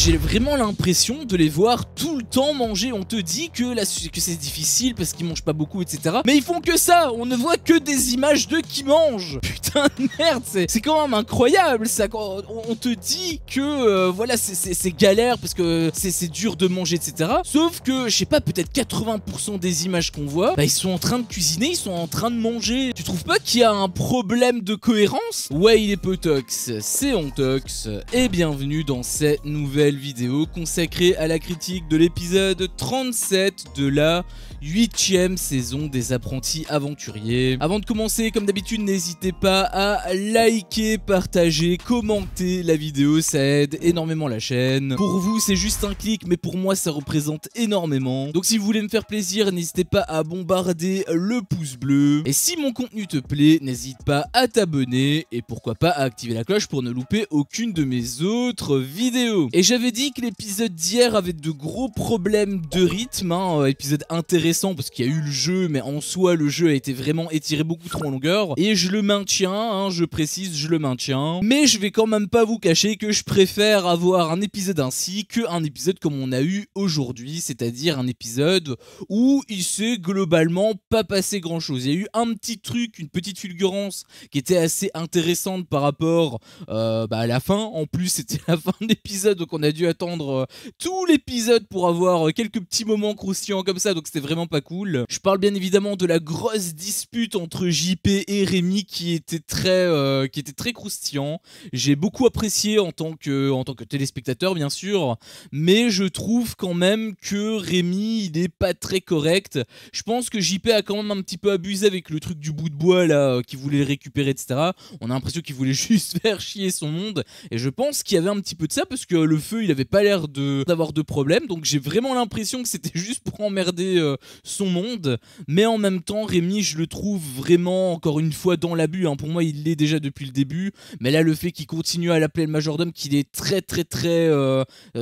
J'ai vraiment l'impression de les voir tout le temps manger. On te dit que c'est difficile parce qu'ils mangent pas beaucoup, etc. Mais ils font que ça. On ne voit que des images d'eux qui mangent. Putain de merde, c'est quand même incroyable ça. On te dit que voilà, c'est galère parce que c'est dur de manger, etc. Sauf que, je sais pas, peut-être 80% des images qu'on voit, bah ils sont en train de cuisiner, ils sont en train de manger. Tu trouves pas qu'il y a un problème de cohérence? Ouais, il est Potox, c'est Ontox, et bienvenue dans cette nouvelle vidéo consacrée à la critique de l'épisode 37 de la 8ème saison des Apprentis Aventuriers. Avant de commencer, comme d'habitude, n'hésitez pas à liker, partager, commenter la vidéo, ça aide énormément la chaîne. Pour vous, c'est juste un clic, mais pour moi, ça représente énormément. Donc si vous voulez me faire plaisir, n'hésitez pas à bombarder le pouce bleu. Et si mon contenu te plaît, n'hésite pas à t'abonner et pourquoi pas à activer la cloche pour ne louper aucune de mes autres vidéos. Et j'avais dit que l'épisode d'hier avait de gros problèmes de rythme, épisode intéressant parce qu'il y a eu le jeu, mais en soi le jeu a été vraiment étiré beaucoup trop en longueur. Et je le maintiens, je précise, je le maintiens. Mais je vais quand même pas vous cacher que je préfère avoir un épisode ainsi qu'un épisode comme on a eu aujourd'hui, c'est-à-dire un épisode où il s'est globalement pas passé grand chose. Il y a eu un petit truc, une petite fulgurance qui était assez intéressante par rapport à la fin. En plus c'était la fin de l'épisode, donc on a dû attendre tout l'épisode pour avoir quelques petits moments croustillants comme ça, donc c'était vraiment pas cool. Je parle bien évidemment de la grosse dispute entre JP et Rémi qui était très croustillant. J'ai beaucoup apprécié en tant que téléspectateur bien sûr, mais je trouve quand même que Rémi il est pas très correct. Je pense que JP a quand même un petit peu abusé avec le truc du bout de bois là, qui voulait le récupérer, etc. On a l'impression qu'il voulait juste faire chier son monde, et je pense qu'il y avait un petit peu de ça parce que le feu il avait pas l'air d'avoir de problème, donc j'ai vraiment l'impression que c'était juste pour emmerder son monde. Mais en même temps Rémi je le trouve vraiment encore une fois dans l'abus, pour moi il l'est déjà depuis le début, mais là le fait qu'il continue à l'appeler le majordome, qu'il est très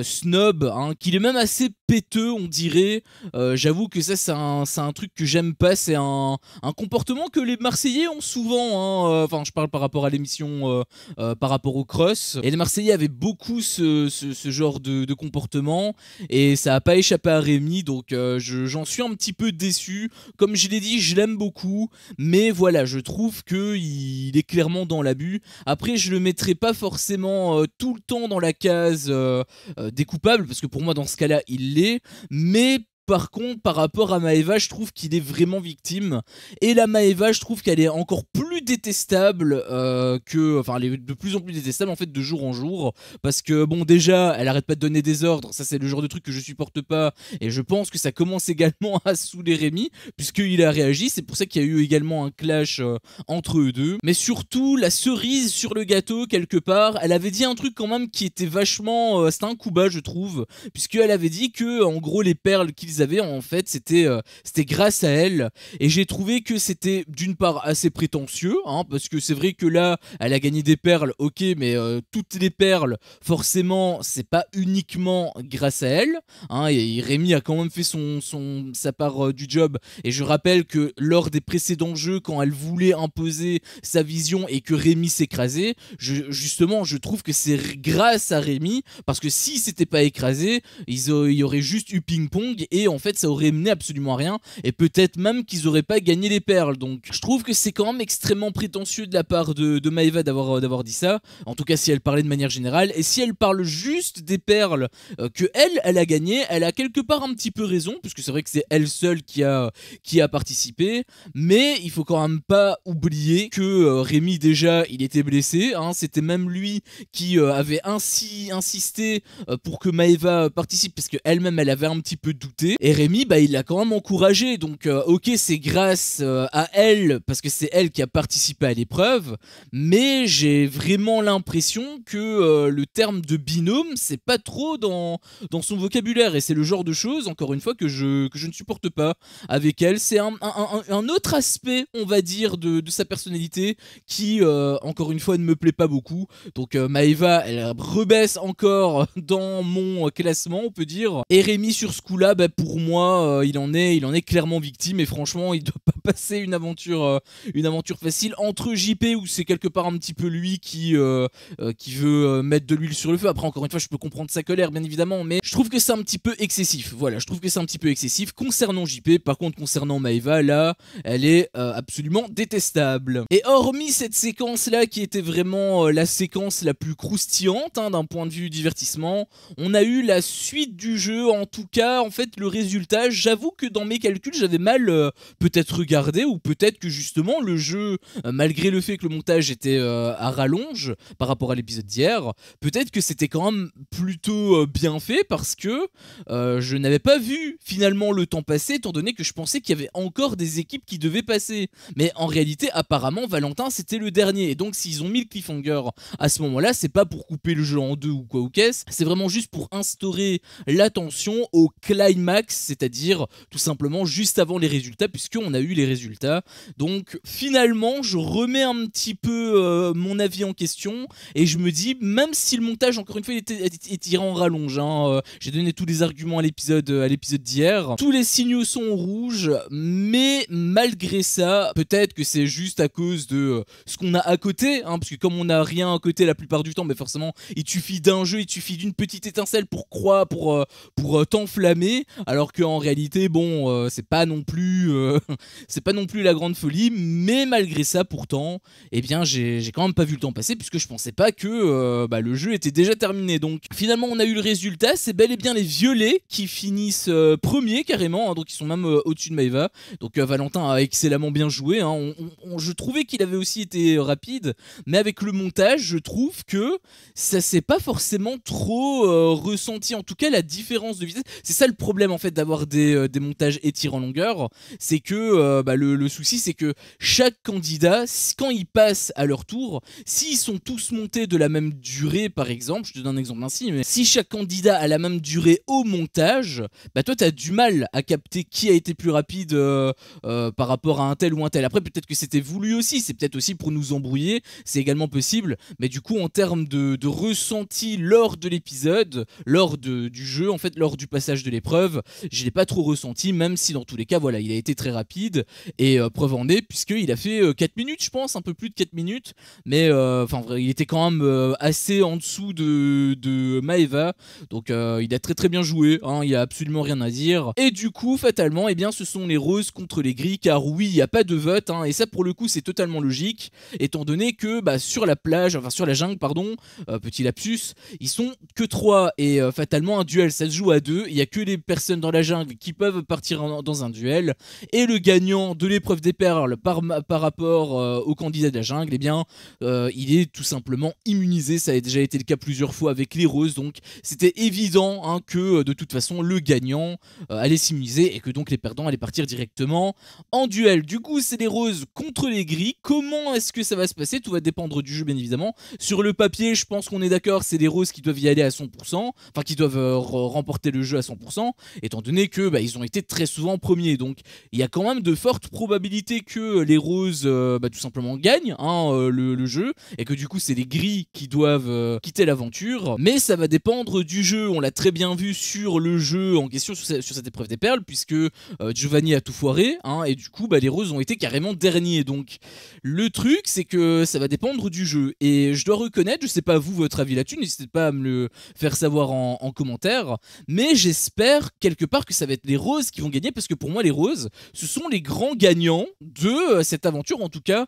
snob, qu'il est même assez péteux on dirait, j'avoue que ça c'est un truc que j'aime pas, c'est un comportement que les Marseillais ont souvent, enfin je parle par rapport à l'émission, par rapport au cross, et les Marseillais avaient beaucoup ce genre de comportement, et ça a pas échappé à Rémi, donc j'en suis un petit peu déçu. Comme je l'ai dit, je l'aime beaucoup, mais voilà, je trouve qu'il est clairement dans l'abus. Après, je le mettrai pas forcément tout le temps dans la case des coupables, parce que pour moi, dans ce cas-là, il l'est, mais par contre, par rapport à Maeva, je trouve qu'il est vraiment victime. Et la Maeva, je trouve qu'elle est encore plus détestable enfin, elle est de plus en plus détestable en fait de jour en jour. Parce que bon, déjà, elle arrête pas de donner des ordres. Ça, c'est le genre de truc que je supporte pas. Et je pense que ça commence également à saouler Rémi, puisqu'il a réagi. C'est pour ça qu'il y a eu également un clash entre eux deux. Mais surtout, la cerise sur le gâteau, quelque part, elle avait dit un truc quand même qui était vachement... c'était un coup bas, je trouve. Puisqu'elle avait dit que, en gros, les perles qu'ils avaient en fait c'était grâce à elle, et j'ai trouvé que c'était d'une part assez prétentieux, parce que c'est vrai que là elle a gagné des perles, ok, mais toutes les perles forcément c'est pas uniquement grâce à elle, et Rémi a quand même fait sa part du job, et je rappelle que lors des précédents jeux quand elle voulait imposer sa vision et que Rémi s'écrasait, justement je trouve que c'est grâce à Rémi, parce que si c'était pas écrasé il y aurait juste eu ping-pong, et en fait ça aurait mené absolument à rien, et peut-être même qu'ils auraient pas gagné les perles. Donc je trouve que c'est quand même extrêmement prétentieux de la part de Maeva d'avoir dit ça, en tout cas si elle parlait de manière générale. Et si elle parle juste des perles que elle a gagné, elle a quelque part un petit peu raison, puisque c'est vrai que c'est elle seule qui a participé, mais il faut quand même pas oublier que Rémi déjà il était blessé, c'était même lui qui avait insisté pour que Maeva participe, parce qu'elle-même elle avait un petit peu douté, et Rémi il l'a quand même encouragé. Donc ok, c'est grâce à elle parce que c'est elle qui a participé à l'épreuve, mais j'ai vraiment l'impression que le terme de binôme c'est pas trop dans son vocabulaire, et c'est le genre de choses encore une fois que je ne supporte pas avec elle. C'est un autre aspect on va dire de sa personnalité qui encore une fois ne me plaît pas beaucoup. Donc Maeva elle rebaisse encore dans mon classement on peut dire, et Rémi sur ce coup là pour moi, il en est clairement victime et franchement, il doit pas passer une aventure facile entre JP où c'est quelque part un petit peu lui qui veut mettre de l'huile sur le feu. Après, encore une fois, je peux comprendre sa colère, bien évidemment, mais je trouve que c'est un petit peu excessif. Voilà, je trouve que c'est un petit peu excessif concernant JP. Par contre, concernant Maeva, là, elle est absolument détestable. Et hormis cette séquence-là, qui était vraiment la séquence la plus croustillante d'un point de vue divertissement, on a eu la suite du jeu. En tout cas, en fait, le résultat, j'avoue que dans mes calculs, j'avais mal peut-être regardé, ou peut-être que justement le jeu, malgré le fait que le montage était à rallonge par rapport à l'épisode d'hier, peut-être que c'était quand même plutôt bien fait, parce que je n'avais pas vu finalement le temps passer, étant donné que je pensais qu'il y avait encore des équipes qui devaient passer. Mais en réalité, apparemment, Valentin c'était le dernier, et donc s'ils ont mis le cliffhanger à ce moment-là, c'est pas pour couper le jeu en deux ou quoi ou qu'est-ce, c'est vraiment juste pour instaurer l'attention au climax, c'est-à-dire tout simplement juste avant les résultats, puisqu'on a eu les résultats. Donc finalement, je remets un petit peu mon avis en question, et je me dis, même si le montage, encore une fois, est tiré en rallonge, j'ai donné tous les arguments à l'épisode d'hier, tous les signaux sont au rouge, mais malgré ça, peut-être que c'est juste à cause de ce qu'on a à côté, parce que comme on n'a rien à côté la plupart du temps, mais forcément, il suffit d'un jeu, il suffit d'une petite étincelle pour t'enflammer, alors qu'en réalité, bon, c'est pas non plus c'est pas non plus la grande folie, mais malgré ça, pourtant, eh bien, j'ai quand même pas vu le temps passer, puisque je pensais pas que le jeu était déjà terminé. Donc finalement, on a eu le résultat, c'est bel et bien les violets qui finissent premiers carrément, donc ils sont même au-dessus de Maeva. Donc Valentin a excellemment bien joué, je trouvais qu'il avait aussi été rapide, mais avec le montage, je trouve que ça s'est pas forcément trop ressenti, en tout cas la différence de vitesse. C'est ça le problème en fait d'avoir des montages étirés en longueur, c'est que le souci c'est que chaque candidat, quand ils passent à leur tour, s'ils sont tous montés de la même durée, par exemple, je te donne un exemple ainsi, mais si chaque candidat a la même durée au montage, toi t'as du mal à capter qui a été plus rapide par rapport à un tel ou un tel. Après peut-être que c'était voulu aussi, c'est peut-être aussi pour nous embrouiller, c'est également possible, mais du coup en termes de ressenti lors de l'épisode, lors du jeu, en fait lors du passage de l'épreuve, je l'ai pas trop ressenti, même si dans tous les cas voilà, il a été très rapide, et preuve en est puisqu'il a fait 4 minutes je pense, un peu plus de 4 minutes, mais il était quand même assez en dessous de Maeva, donc il a très très bien joué, il y a absolument rien à dire. Et du coup fatalement, eh bien ce sont les roses contre les gris, car oui, il n'y a pas de vote, et ça pour le coup c'est totalement logique, étant donné que sur la plage, enfin sur la jungle pardon, petit lapsus, ils sont que 3, et fatalement un duel ça se joue à 2, il n'y a que les personnes dans la jungle qui peuvent partir dans un duel, et le gagnant de l'épreuve des perles par rapport au candidat de la jungle, eh bien il est tout simplement immunisé. Ça a déjà été le cas plusieurs fois avec les roses, donc c'était évident que de toute façon le gagnant allait s'immuniser, et que donc les perdants allaient partir directement en duel. Du coup c'est les roses contre les gris. Comment est-ce que ça va se passer? Tout va dépendre du jeu bien évidemment. Sur le papier je pense qu'on est d'accord, c'est les roses qui doivent y aller à 100%, enfin qui doivent remporter le jeu à 100%, étant donné que ils ont été très souvent premiers, donc il y a quand même de fortes probabilités que les roses tout simplement gagnent le jeu, et que du coup c'est les gris qui doivent quitter l'aventure. Mais ça va dépendre du jeu, on l'a très bien vu sur le jeu en question, sur cette épreuve des perles, puisque Giovanni a tout foiré, et du coup les roses ont été carrément derniers. Donc le truc c'est que ça va dépendre du jeu, et je dois reconnaître, je sais pas vous votre avis là-dessus, n'hésitez pas à me le faire savoir en commentaire, mais j'espère quelque part que ça va être les roses qui vont gagner, parce que pour moi les roses ce sont les grands gagnants de cette aventure, en tout cas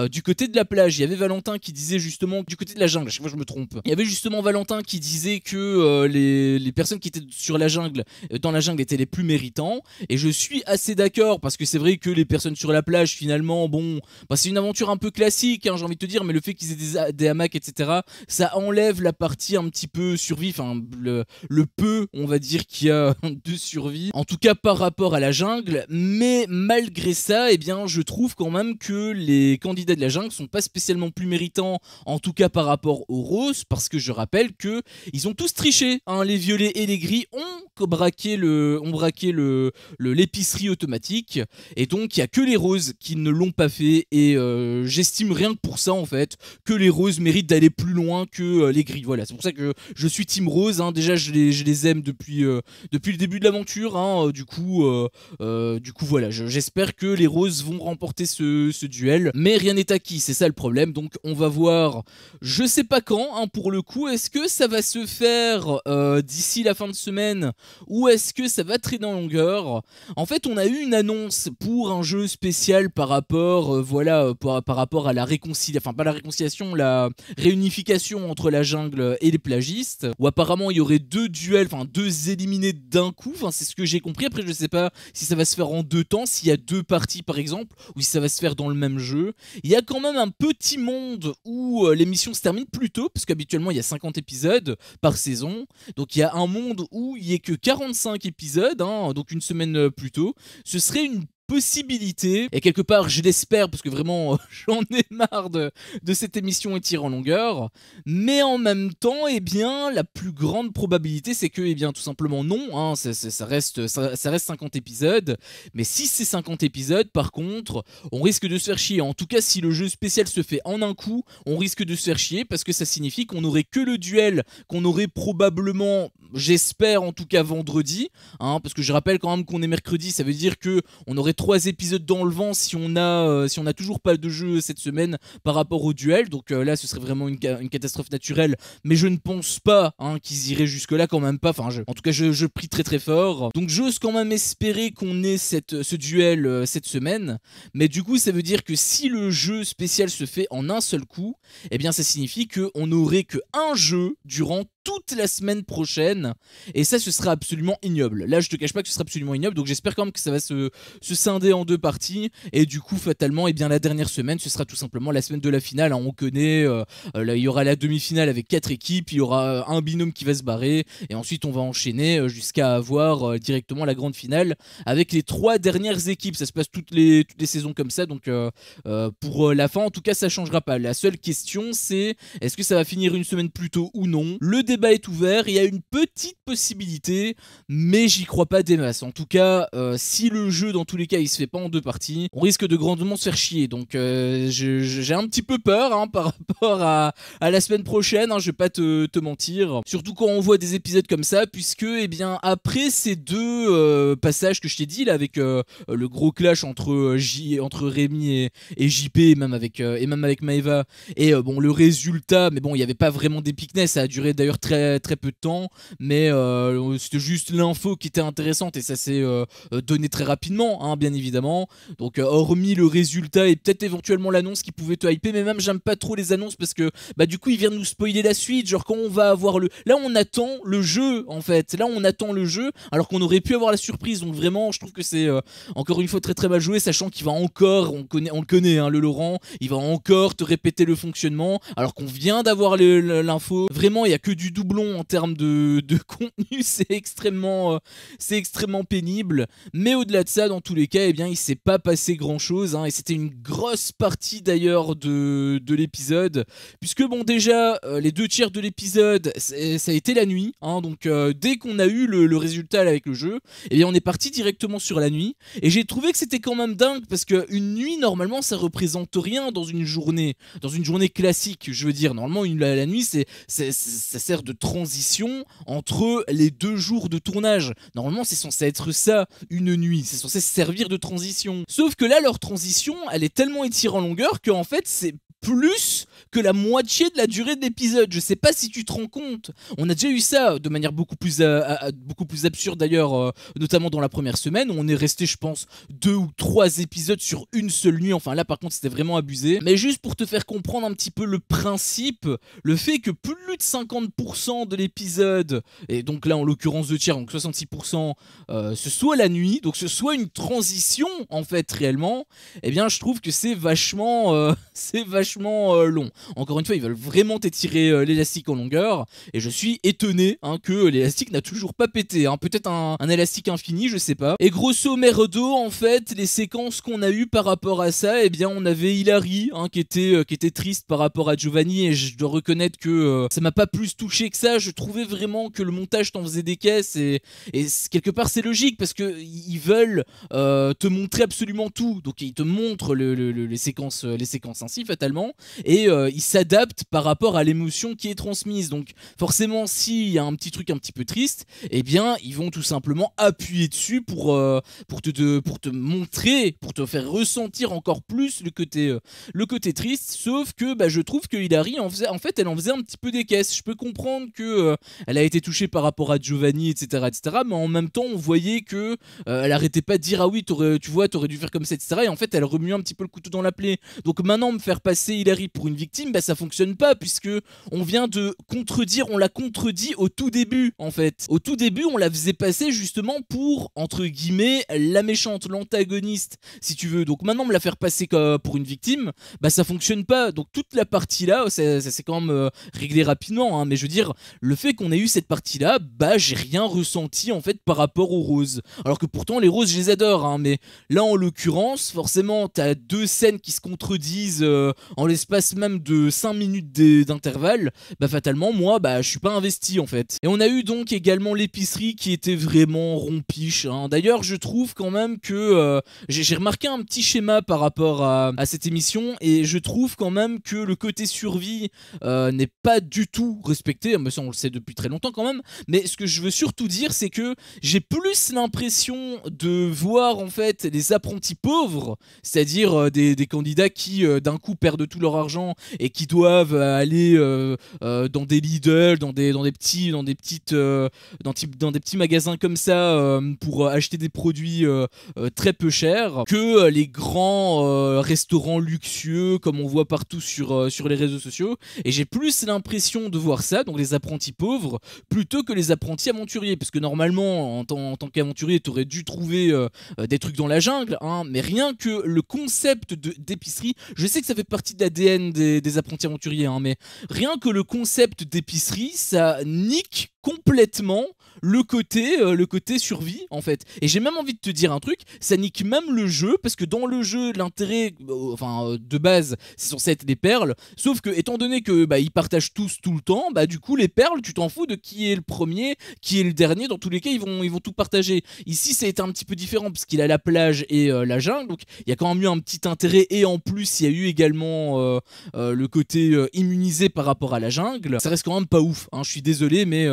du côté de la plage. Il y avait Valentin qui disait justement, du côté de la jungle, à chaque fois je me trompe, il y avait justement Valentin qui disait que les personnes qui étaient sur la jungle, dans la jungle étaient les plus méritants, et je suis assez d'accord, parce que c'est vrai que les personnes sur la plage finalement, bon, c'est une aventure un peu classique, j'ai envie de te dire, mais le fait qu'ils aient des hamacs etc, ça enlève la partie un petit peu survie, enfin le peu on va dire qu'il y a de survie, en tout cas par rapport à la jungle. Mais malgré ça, eh bien je trouve quand même que les candidats de la jungle sont pas spécialement plus méritants, en tout cas par rapport aux roses, parce que je rappelle que ils ont tous triché, les violets et les gris ont braqué l'épicerie automatique, et donc il y a que les roses qui ne l'ont pas fait, et j'estime rien que pour ça en fait que les roses méritent d'aller plus loin que les gris. Voilà, c'est pour ça que je suis team rose, déjà je les aime depuis le début début de l'aventure, hein, du coup voilà, j'espère que les roses vont remporter ce duel, mais rien n'est acquis, c'est ça le problème, donc on va voir, je sais pas quand, hein, pour le coup, est-ce que ça va se faire d'ici la fin de semaine, ou est-ce que ça va traîner en longueur? En fait, on a eu une annonce pour un jeu spécial par rapport, par rapport à la réconciliation, enfin pas la réconciliation, la réunification entre la jungle et les plagistes, où apparemment il y aurait deux duels, enfin deux éliminés d'un coup, enfin c'est ce que j'ai compris. Après je sais pas si ça va se faire en deux temps, s'il y a deux parties par exemple, ou si ça va se faire dans le même jeu. Il y a quand même un petit monde où l'émission se termine plus tôt, parce qu'habituellement il y a 50 épisodes par saison, donc il y a un monde où il n'y a que 45 épisodes, hein, donc une semaine plus tôt. Ce serait une possibilité, et quelque part je l'espère parce que vraiment j'en ai marre de cette émission étirée en longueur, mais en même temps eh bien la plus grande probabilité c'est que eh bien tout simplement non, hein, ça reste 50 épisodes, mais si c'est 50 épisodes par contre on risque de se faire chier, en tout cas si le jeu spécial se fait en un coup on risque de se faire chier parce que ça signifie qu'on n'aurait que le duel qu'on aurait probablement, j'espère en tout cas vendredi, hein, parce que je rappelle quand même qu'on est mercredi, ça veut dire que on aurait 3 épisodes dans le vent si on a toujours pas de jeu cette semaine par rapport au duel, donc là ce serait vraiment une catastrophe naturelle, mais je ne pense pas, hein, qu'ils iraient jusque là quand même pas, enfin en tout cas je prie très très fort, donc j'ose quand même espérer qu'on ait ce duel cette semaine, mais du coup ça veut dire que si le jeu spécial se fait en un seul coup, eh bien ça signifie qu'on n'aurait que un jeu durant toute la semaine prochaine, et ça ce sera absolument ignoble. Là je te cache pas que ce sera absolument ignoble, donc j'espère quand même que ça va se scinder en deux parties, et du coup fatalement eh bien la dernière semaine ce sera tout simplement la semaine de la finale, hein. On connaît, là, il y aura la demi-finale avec 4 équipes, il y aura un binôme qui va se barrer, et ensuite on va enchaîner jusqu'à avoir directement la grande finale avec les 3 dernières équipes. Ça se passe toutes les saisons comme ça, donc pour la fin en tout cas ça changera pas. La seule question c'est est-ce que ça va finir une semaine plus tôt ou non. Le débat est ouvert, il y a une petite possibilité, mais j'y crois pas des masses. En tout cas, si le jeu dans tous les cas il se fait pas en deux parties, on risque de grandement se faire chier. Donc j'ai un petit peu peur, hein, par rapport à la semaine prochaine, hein, je vais pas te mentir. Surtout quand on voit des épisodes comme ça, puisque eh bien après ces deux passages que je t'ai dit là avec le gros clash entre Rémi et JP, et même avec Maeva, et bon le résultat, mais bon il y avait pas vraiment d'épicness, ça a duré d'ailleurs très très peu de temps, mais c'était juste l'info qui était intéressante et ça s'est donné très rapidement, hein, bien évidemment. Donc hormis le résultat et peut-être éventuellement l'annonce qui pouvait te hyper, mais même j'aime pas trop les annonces parce que bah du coup ils viennent nous spoiler la suite, genre quand on va avoir là on attend le jeu en fait, là on attend le jeu alors qu'on aurait pu avoir la surprise, donc vraiment je trouve que c'est encore une fois très très mal joué, sachant qu'il va encore, on le connaît, hein, le Laurent, il va encore te répéter le fonctionnement alors qu'on vient d'avoir l'info. Vraiment il y a que du doublon en termes de contenu, c'est extrêmement pénible, mais au-delà de ça dans tous les cas eh bien il s'est pas passé grand chose, hein, et c'était une grosse partie d'ailleurs de l'épisode, puisque bon déjà les 2 tiers de l'épisode ça a été la nuit, hein, donc dès qu'on a eu le résultat là, avec le jeu, eh bien on est parti directement sur la nuit, et j'ai trouvé que c'était quand même dingue parce qu'une nuit normalement ça représente rien dans une journée classique, je veux dire normalement la nuit ça sert de transition entre les 2 jours de tournage, normalement c'est censé être ça une nuit, c'est censé servir de transition, sauf que là leur transition elle est tellement étirée en longueur qu'en fait c'est plus que la moitié de la durée de l'épisode. Je sais pas si tu te rends compte. On a déjà eu ça de manière beaucoup plus absurde d'ailleurs, notamment dans la première semaine où on est resté je pense 2 ou 3 épisodes sur une seule nuit. Enfin là par contre c'était vraiment abusé. Mais juste pour te faire comprendre un petit peu le principe, le fait que plus de 50% de l'épisode, et donc là en l'occurrence 2 tiers, donc 66%, ce soit la nuit, donc ce soit une transition en fait réellement, eh bien je trouve que c'est vachement long. Encore une fois, ils veulent vraiment t'étirer l'élastique en longueur, et je suis étonné, hein, que l'élastique n'a toujours pas pété, hein. Peut-être un élastique infini, je sais pas. Et grosso merdo, en fait, les séquences qu'on a eues par rapport à ça, eh bien, on avait Hilary, hein, qui était triste par rapport à Giovanni, et je dois reconnaître que ça m'a pas plus touché que ça. Je trouvais vraiment que le montage t'en faisait des caisses, et quelque part c'est logique parce que ils veulent te montrer absolument tout, donc ils te montrent les séquences ainsi fatalement. simplement, et ils s'adaptent par rapport à l'émotion qui est transmise. Donc forcément, s'il y a un petit truc un petit peu triste, eh bien ils vont tout simplement appuyer dessus pour te montrer, pour te faire ressentir encore plus le côté triste. Sauf que je trouve que Hilary elle en faisait un petit peu des caisses. Je peux comprendre que elle a été touchée par rapport à Giovanni, etc., mais en même temps on voyait que elle arrêtait pas de dire ah oui t'aurais dû faire comme ça, etc., et en fait elle remue un petit peu le couteau dans la plaie. Donc maintenant me faire passer Hilary pour une victime, ça fonctionne pas, puisque on vient de contredire, on l'a contredit au tout début. En fait au tout début on la faisait passer justement pour entre guillemets la méchante, l'antagoniste si tu veux. Donc maintenant me la faire passer pour une victime, ça fonctionne pas. Donc toute la partie là ça s'est quand même réglé rapidement, hein, mais je veux dire le fait qu'on ait eu cette partie là, j'ai rien ressenti en fait par rapport aux roses, alors que pourtant les roses je les adore, hein, mais là en l'occurrence forcément t'as deux scènes qui se contredisent en l'espace même de 5 minutes d'intervalle. Fatalement moi je suis pas investi en fait. Et on a eu donc également l'épicerie qui était vraiment rompiche, hein. D'ailleurs je trouve quand même que j'ai remarqué un petit schéma par rapport à cette émission, et je trouve quand même que le côté survie n'est pas du tout respecté, mais ça on le sait depuis très longtemps quand même. Mais ce que je veux surtout dire, c'est que j'ai plus l'impression de voir en fait les apprentis pauvres, c'est-à-dire des candidats qui d'un coup perdent tout leur argent et qui doivent aller dans des Lidl, dans des petits magasins comme ça pour acheter des produits très peu chers, que les grands restaurants luxueux comme on voit partout sur les réseaux sociaux. Et j'ai plus l'impression de voir ça, donc les apprentis pauvres, plutôt que les apprentis aventuriers, parce que normalement en tant qu'aventurier t'aurais dû trouver des trucs dans la jungle, hein, mais rien que le concept d'épicerie, je sais que ça fait partie de l'ADN des apprentis aventuriers, hein, mais rien que le concept d'épicerie, ça nique complètement le côté survie en fait. Et j'ai même envie de te dire un truc, ça nique même le jeu, parce que dans le jeu l'intérêt de base c'est censé être des perles, sauf que étant donné que ils partagent tous tout le temps, du coup les perles tu t'en fous de qui est le premier, qui est le dernier, dans tous les cas ils vont tout partager. Ici ça a été un petit peu différent parce qu'il a la plage et la jungle, donc il y a quand même eu un petit intérêt, et en plus il y a eu également le côté immunisé par rapport à la jungle. Ça reste quand même pas ouf, hein, je suis désolé, mais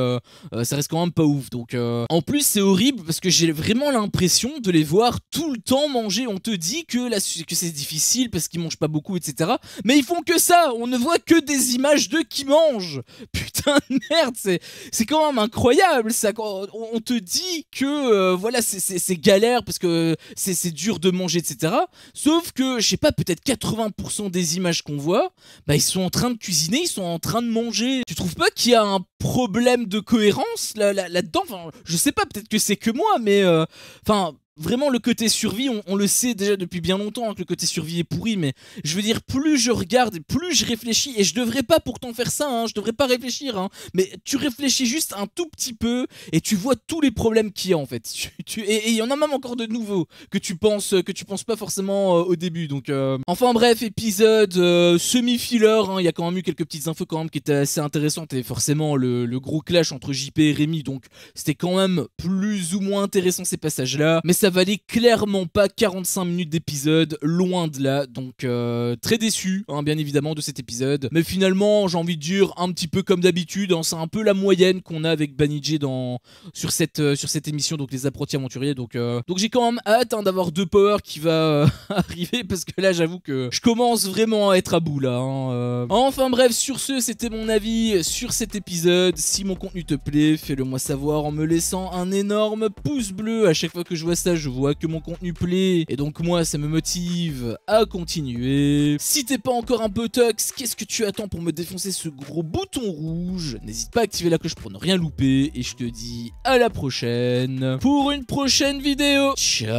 ça reste quand même pas ouf. Donc en plus c'est horrible parce que j'ai vraiment l'impression de les voir tout le temps manger. On te dit que c'est difficile parce qu'ils mangent pas beaucoup, etc., mais ils font que ça, on ne voit que des images d'eux qui mangent. Putain de merde, c'est quand même incroyable ça. On te dit que voilà c'est galère parce que c'est dur de manger, etc., sauf que je sais pas, peut-être 80% des images qu'on voit, ils sont en train de cuisiner, ils sont en train de manger. Tu trouves pas qu'il y a un problème de cohérence là-dedans? Je sais pas, peut-être que c'est que moi, mais vraiment le côté survie, on le sait déjà depuis bien longtemps, hein, que le côté survie est pourri, mais je veux dire, plus je regarde, plus je réfléchis, et je devrais pas pourtant faire ça, hein, je devrais pas réfléchir, hein, mais tu réfléchis juste un tout petit peu et tu vois tous les problèmes qu'il y a en fait. Et il y en a même encore de nouveaux que tu penses pas forcément au début. Donc enfin bref, épisode semi-filler, hein, il y a quand même eu quelques petites infos quand même qui étaient assez intéressantes, et forcément le gros clash entre JP et Rémi, donc c'était quand même plus ou moins intéressant ces passages là, mais ça valait clairement pas 45 minutes d'épisode, loin de là. Donc très déçu, hein, bien évidemment, de cet épisode, mais finalement j'ai envie de dire un petit peu comme d'habitude, hein, c'est un peu la moyenne qu'on a avec Banijé sur cette émission, donc les apprentis aventuriers. Donc j'ai quand même hâte, hein, d'avoir deux Power qui va arriver, parce que là j'avoue que je commence vraiment à être à bout là, hein. Enfin bref, sur ce, c'était mon avis sur cet épisode. Si mon contenu te plaît, fais-le moi savoir en me laissant un énorme pouce bleu. À chaque fois que je vois ça, je vois que mon contenu plaît, et donc moi ça me motive à continuer. Si t'es pas encore un peu tox, qu'est-ce que tu attends pour me défoncer ce gros bouton rouge? N'hésite pas à activer la cloche pour ne rien louper, et je te dis à la prochaine pour une prochaine vidéo. Ciao.